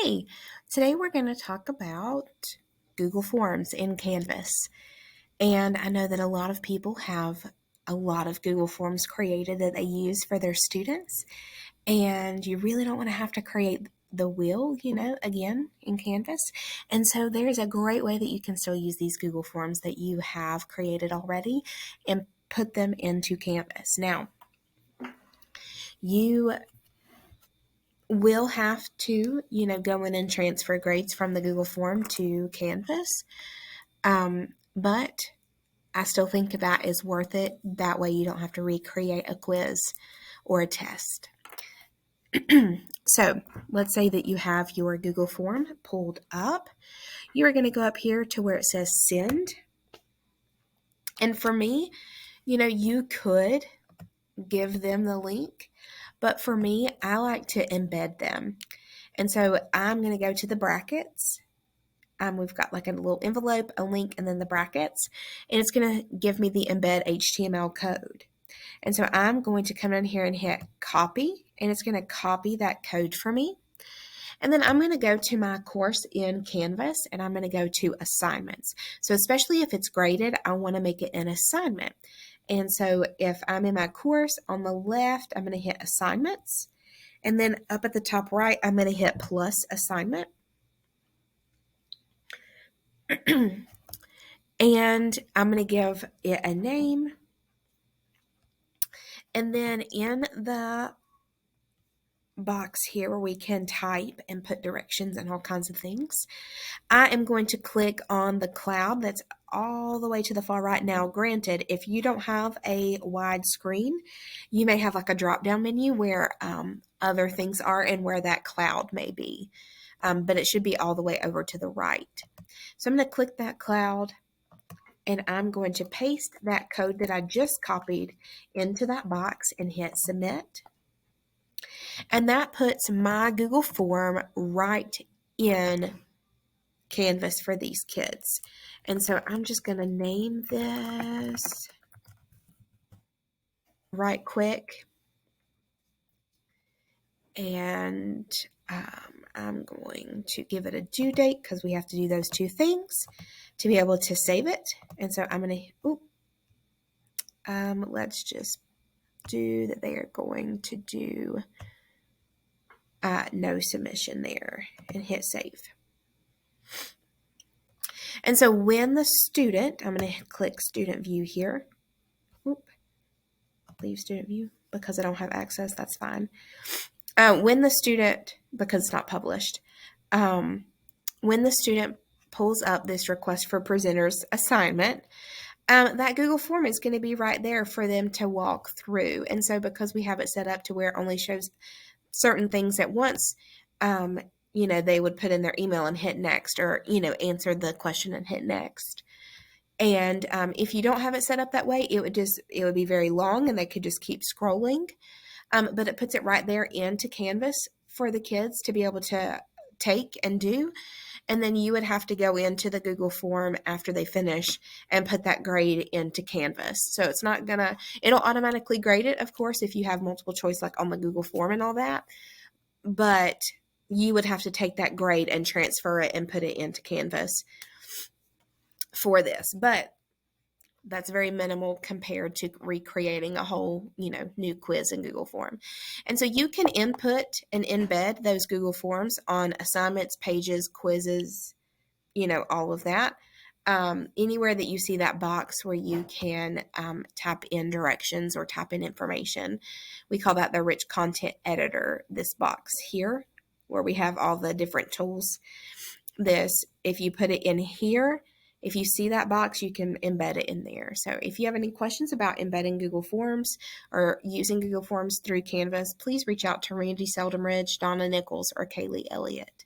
Hey, today we're going to talk about Google Forms in Canvas. And I know that a lot of people have a lot of Google Forms created that they use for their students, and you really don't want to have to create the wheel, again in Canvas. And so there's a great way that you can still use these Google Forms that you have created already and put them into Canvas. Now, you will have to, go in and transfer grades from the Google form to Canvas. But I still think that is worth it. That way you don't have to recreate a quiz or a test. So let's say that you have your Google form pulled up. You're going to go up here to where it says send. And for me, you could give them the link, but for me, I like to embed them. And so I'm going to go to the brackets. We've got like a little envelope, a link, and then the brackets. And it's going to give me the embed HTML code. And so I'm going to come in here and hit copy, and it's going to copy that code for me. And then I'm going to go to my course in Canvas, and I'm going to go to assignments. So especially if it's graded, I want to make it an assignment. And so if I'm in my course, on the left, I'm going to hit assignments. And then up at the top right, I'm going to hit plus assignment. And I'm going to give it a name. And then in the box here where we can type and put directions and all kinds of things, I am going to click on the cloud that's all the way to the far right. Now, granted, if you don't have a wide screen, you may have like a drop-down menu where other things are and where that cloud may be. But it should be all the way over to the right. So I'm going to click that cloud, and I'm going to paste that code that I just copied into that box and hit submit. And that puts my Google form right in Canvas for these kids. And so I'm just going to name this right quick. And I'm going to give it a due date because we have to do those two things to be able to save it. And so I'm going to, let's just do that. They are going to do no submission there and hit save. And so when the student, I'm going to click student view here. Leave student view because I don't have access. That's fine. When the student, because it's not published, when the student pulls up this request for presenters assignment, that Google form is going to be right there for them to walk through. And so because we have it set up to where it only shows certain things at once, they would put in their email and hit next, or, answer the question and hit next. And if you don't have it set up that way, it would be very long and they could just keep scrolling. But it puts it right there into Canvas for the kids to be able to take and do. And then you would have to go into the Google form after they finish and put that grade into Canvas. So it's not it'll automatically grade it, of course, if you have multiple choice like on the Google form and all that. But you would have to take that grade and transfer it and put it into Canvas for this. But that's very minimal compared to recreating a whole, new quiz in Google form. And so you can input and embed those Google forms on assignments, pages, quizzes, all of that. Anywhere that you see that box where you can type in directions or type in information. We call that the rich content editor, this box here, where we have all the different tools. If you put it in here, if you see that box, you can embed it in there. So if you have any questions about embedding Google Forms or using Google Forms through Canvas, please reach out to Randy Seldom Ridge, Donna Nichols, or Kaylee Elliott.